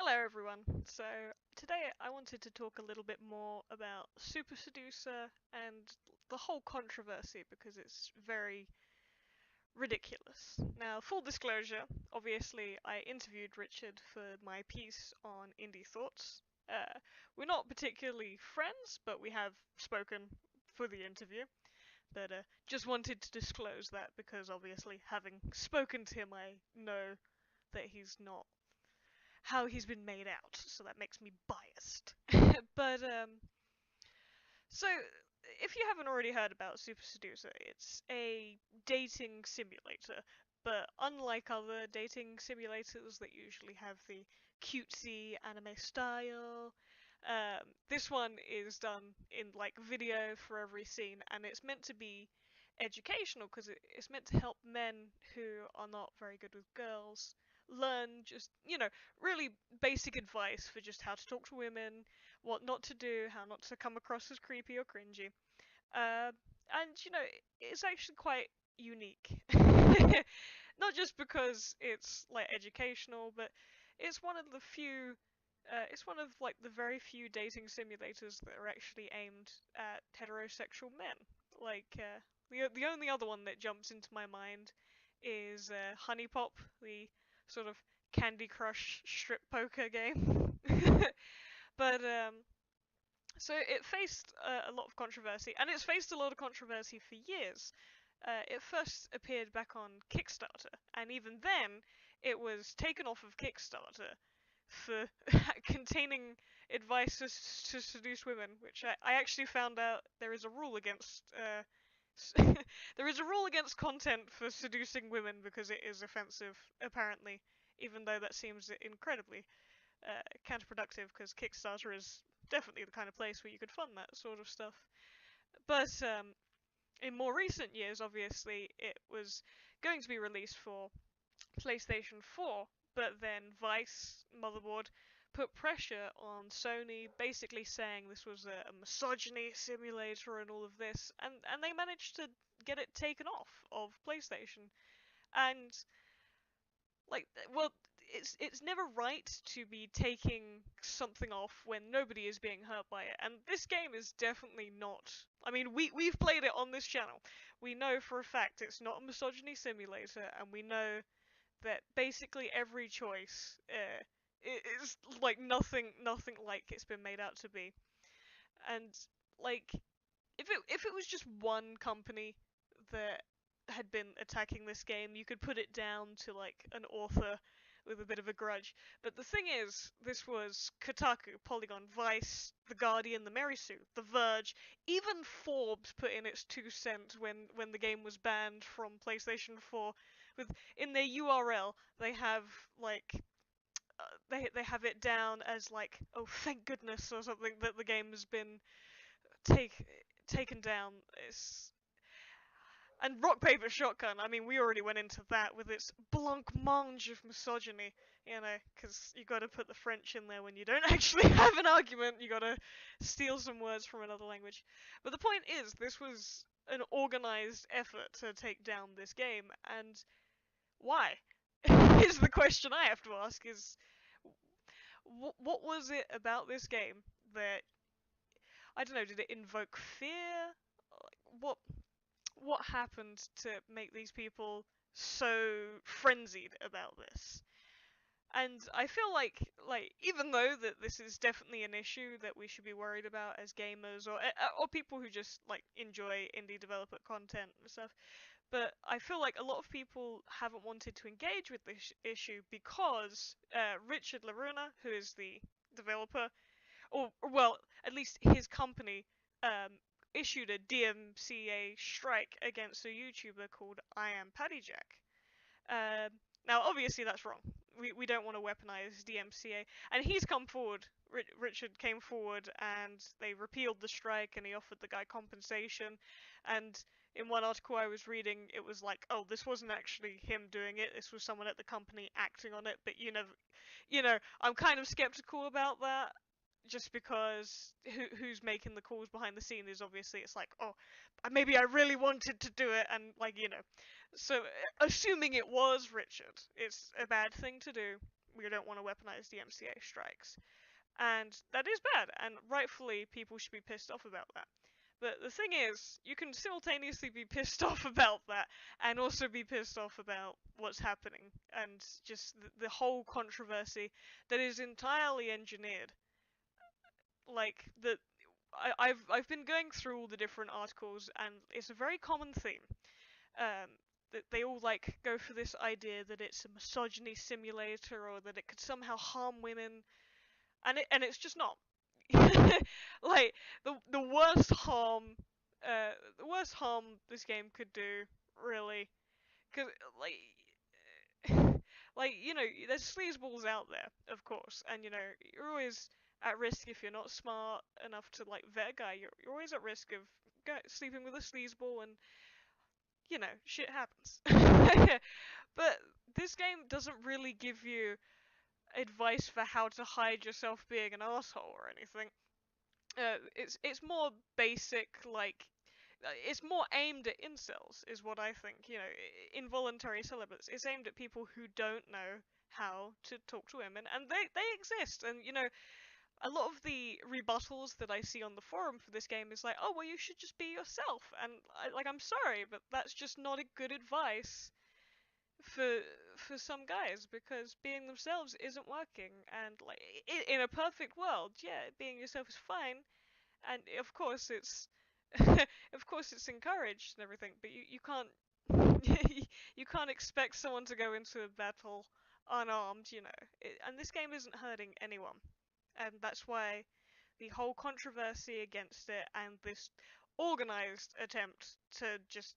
Hello everyone. So today I wanted to talk a little bit more about Super Seducer and the whole controversy because it's very ridiculous. Now, full disclosure, obviously I interviewed Richard for my piece on Indie Thoughts. We're not particularly friends, but we have spoken for the interview. But just wanted to disclose that because obviously having spoken to him I know that he's not how he's been made out, so that makes me biased. but so if you haven't already heard about Super Seducer, it's a dating simulator. But unlike other dating simulators that usually have the cutesy anime style, this one is done in like video for every scene, and it's meant to be educational because it's meant to help men who are not very good with girls learn just really basic advice for just how to talk to women, what not to do, how not to come across as creepy or cringy. And it's actually quite unique. Not just because it's like educational, but it's one of the few. It's one of like the very few dating simulators that are actually aimed at heterosexual men. Like the only other one that jumps into my mind is Honey Pop, the sort of Candy Crush strip poker game. But so it faced a lot of controversy, and it's faced a lot of controversy for years. It first appeared back on Kickstarter, and even then, it was taken off of Kickstarter for containing advice to seduce women, which I actually found out there is a rule against. There is a rule against content for seducing women because it is offensive, apparently, even though that seems incredibly counterproductive because Kickstarter is definitely the kind of place where you could fund that sort of stuff. But in more recent years, obviously, it was going to be released for PlayStation 4, but then Vice Motherboard put pressure on Sony, basically saying this was a misogyny simulator and all of this, and they managed to get it taken off of PlayStation. And like, well, it's never right to be taking something off when nobody is being hurt by it. And this game is definitely not. I mean, we've played it on this channel. We know for a fact it's not a misogyny simulator, and we know that basically every choice is like nothing like it's been made out to be. And like, if it was just one company that had been attacking this game, you could put it down to like an author with a bit of a grudge. But the thing is, this was Kotaku, Polygon, Vice, The Guardian, The Mary Sue, The Verge, even Forbes put in its 2 cents when the game was banned from PlayStation 4. With in their URL, they have like they have it down as like, oh thank goodness or something that the game has been take taken down. It's and rock paper shotgun. I mean, we already went into that with its blancmange of misogyny, because you got to put the French in there when you don't actually have an argument. You got to steal some words from another language. But the point is, this was an organized effort to take down this game, and why? Is the question I have to ask. Is what was it about this game that I don't know? Did it invoke fear? What what happened to make these people so frenzied about this? And I feel like even though that this is definitely an issue that we should be worried about as gamers or people who just like enjoy indie developer content and stuff, but I feel like a lot of people haven't wanted to engage with this issue because Richard Laruna, who is the developer, or well, at least his company, um, issued a DMCA strike against a YouTuber called I Am Paddy Jack. Um, Now, obviously, that's wrong. We don't want to weaponize DMCA, and he's come forward. Richard came forward, and they repealed the strike, and he offered the guy compensation. And in one article I was reading, it was like, oh, this wasn't actually him doing it. This was someone at the company acting on it. But I'm kind of skeptical about that just because who's making the calls behind the scene is obviously it's like, oh, maybe I really wanted to do it, and like so assuming it was Richard, it's a bad thing to do. we don't want to weaponize DMCA strikes. And that is bad, and rightfully people should be pissed off about that. But the thing is, you can simultaneously be pissed off about that and also be pissed off about what's happening and just the whole controversy that is entirely engineered. Like I've been going through all the different articles, and it's a very common theme. That they all like go for this idea that it's a misogyny simulator or that it could somehow harm women, and it's just not. Like the worst harm, the worst harm this game could do, really, because like there's sleazeballs out there, of course, and you're always at risk if you're not smart enough to like vet a guy. You're always at risk of sleeping with a sleazeball, and shit happens. But this game doesn't really give you advice for how to hide yourself being an asshole or anything. It's more basic, like it's more aimed at incels, is what I think. Involuntary celibates. It's aimed at people who don't know how to talk to women, and they exist. And a lot of the rebuttals that I see on the forum for this game is like, oh well, you should just be yourself. And I'm sorry, but that's just not a good advice for some guys, because being themselves isn't working. And like in a perfect world, yeah, being yourself is fine, and of course it's of course it's encouraged and everything, but you can't you can't expect someone to go into a battle unarmed, and this game isn't hurting anyone, and that's why the whole controversy against it and this organized attempt to just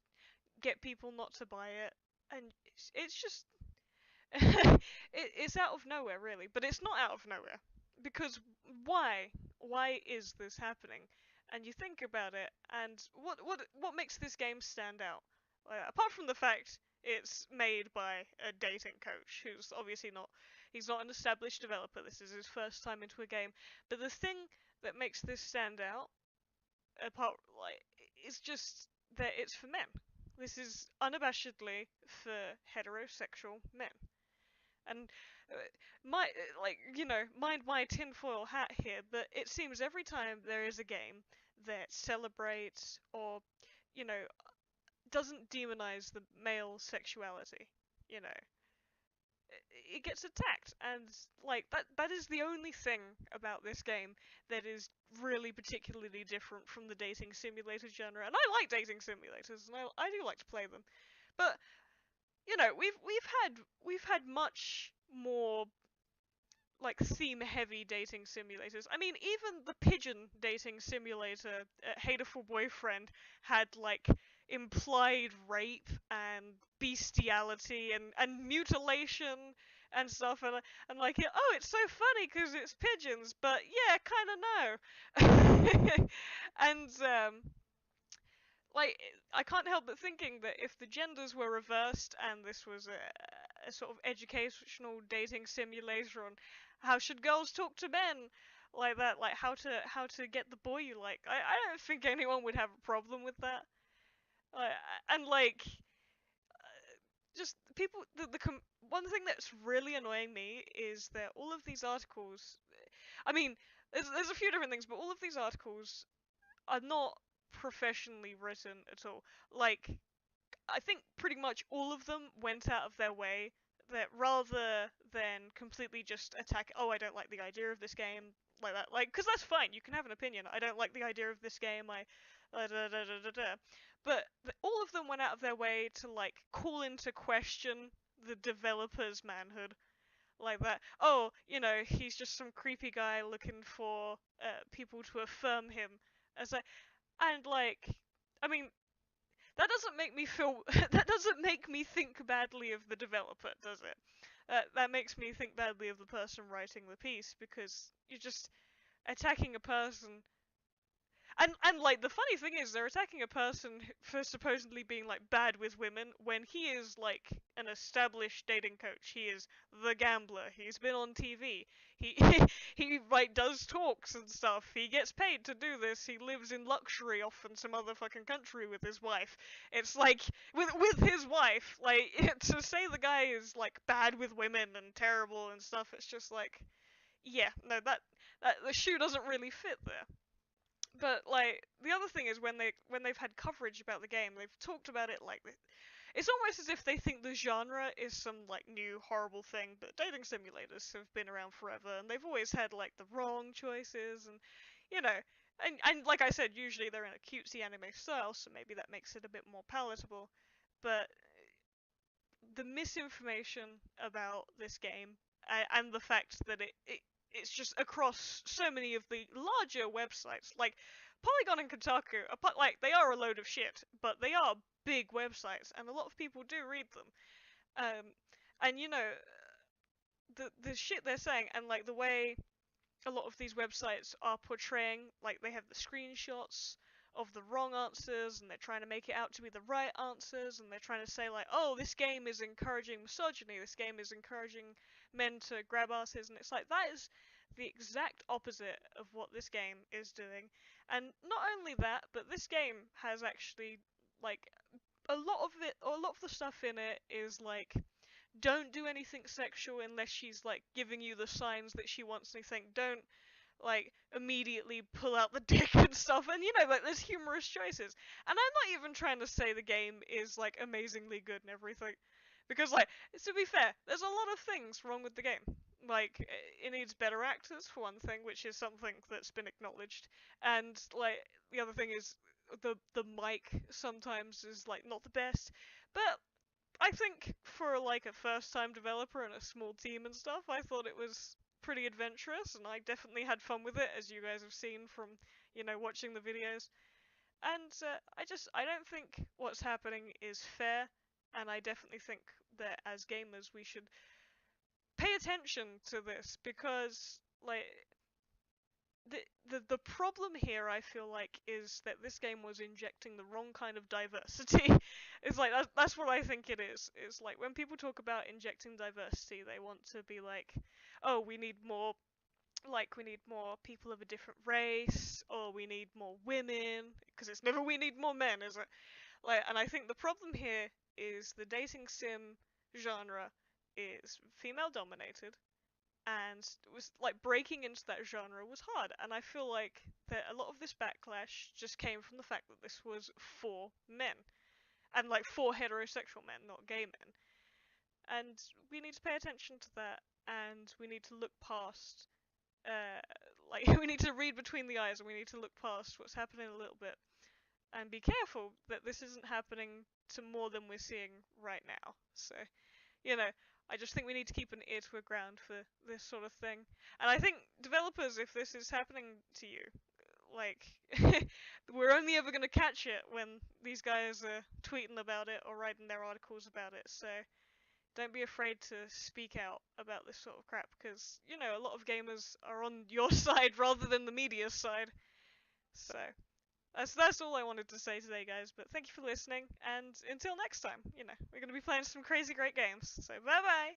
get people not to buy it, and it's just it's out of nowhere, really. But it's not out of nowhere, because why? Why is this happening? And you think about it, and what makes this game stand out? Apart from the fact it's made by a dating coach who's obviously not, he's not an established developer. This is his first time into a game. But the thing that makes this stand out, apart is just that it's for men. This is unabashedly for heterosexual men. And my mind my tinfoil hat here, but it seems every time there is a game that celebrates or you know doesn't demonize the male sexuality, you know, it gets attacked. And like that is the only thing about this game that is really particularly different from the dating simulator genre. And I like dating simulators, and I do like to play them, but we've had much more like theme heavy dating simulators. I mean, even the pigeon dating simulator, Hateful Boyfriend, had like implied rape and bestiality and mutilation and stuff, and like, oh, it's so funny because it's pigeons, but yeah, kind of no. And like, I can't help but thinking that if the genders were reversed and this was a sort of educational dating simulator on how should girls talk to men, like that, like how to get the boy you like, I don't think anyone would have a problem with that. Uh, and like, just people, one thing that's really annoying me is that all of these articles, I mean, there's a few different things, but all of these articles are not professionally written at all. Like, I think pretty much all of them went out of their way that rather than completely just attack, oh, I don't like the idea of this game, like that, like, because that's fine, you can have an opinion. I don't like the idea of this game, da, da, da, da, da. But all of them went out of their way to, like, call into question the developer's manhood. Like that, oh, he's just some creepy guy looking for people to affirm him. As like, and like, I mean, that doesn't make me feel. That doesn't make me think badly of the developer, does it? That makes me think badly of the person writing the piece, because you're just attacking a person. And like the funny thing is they're attacking a person for supposedly being like bad with women when he is like an established dating coach. He is the gambler. He's been on TV. He he like does talks and stuff. He gets paid to do this. He lives in luxury off in some other fucking country with his wife. It's like with his wife, like to say the guy is like bad with women and terrible and stuff, it's just like yeah, no that the shoe doesn't really fit there. But like the other thing is when they've had coverage about the game, they've talked about it like it's almost as if they think the genre is some like new horrible thing. But dating simulators have been around forever, and they've always had like the wrong choices, and you know, and like I said, usually they're in a cutesy anime style, so maybe that makes it a bit more palatable. But the misinformation about this game and the fact that it's just across so many of the larger websites like Polygon and Kotaku like they are a load of shit, but they are big websites and a lot of people do read them. um and you know the shit they're saying and like the way a lot of these websites are portraying, like they have the screenshots of the wrong answers and they're trying to make it out to be the right answers, and they're trying to say like, oh, this game is encouraging misogyny, this game is encouraging men to grab asses, and it's like that is the exact opposite of what this game is doing. And not only that, but this game has actually like a lot of the stuff in it is like don't do anything sexual unless she's like giving you the signs that she wants anything. Don't like immediately pull out the dick and stuff. And you know, like there's humorous choices. And I'm not even trying to say the game is like amazingly good and everything, because like to be fair, there's a lot of things wrong with the game. Like it needs better actors for one thing, which is something that's been acknowledged, and like the other thing is the mic sometimes is like not the best, but I think for like a first time developer and a small team and stuff, I thought it was pretty adventurous and I definitely had fun with it, as you guys have seen from, you know, watching the videos. And I don't think what's happening is fair, and I definitely think that as gamers we should pay attention to this because like the problem here I feel like is that this game was injecting the wrong kind of diversity. It's like that's what I think it is. It's like when people talk about injecting diversity, they want to be like, oh, we need more we need more people of a different race, or we need more women, because it's never we need more men, is it? Like, and I think the problem here is the dating sim genre is female dominated, and it was like breaking into that genre was hard, and I feel like that a lot of this backlash just came from the fact that this was for men, and like for heterosexual men, not gay men. And we need to pay attention to that, and we need to look past uh like we need to read between the eyes, and we need to look past what's happening a little bit and be careful that this isn't happening to more than we're seeing right now. So you know, I just think we need to keep an ear to the ground for this sort of thing. And I think developers, if this is happening to you, like, we're only ever going to catch it when these guys are tweeting about it or writing their articles about it. So don't be afraid to speak out about this sort of crap, because, you know, a lot of gamers are on your side rather than the media's side. So that's all I wanted to say today, guys. But thank you for listening, and until next time, you know, we're going to be playing some crazy great games. So bye bye!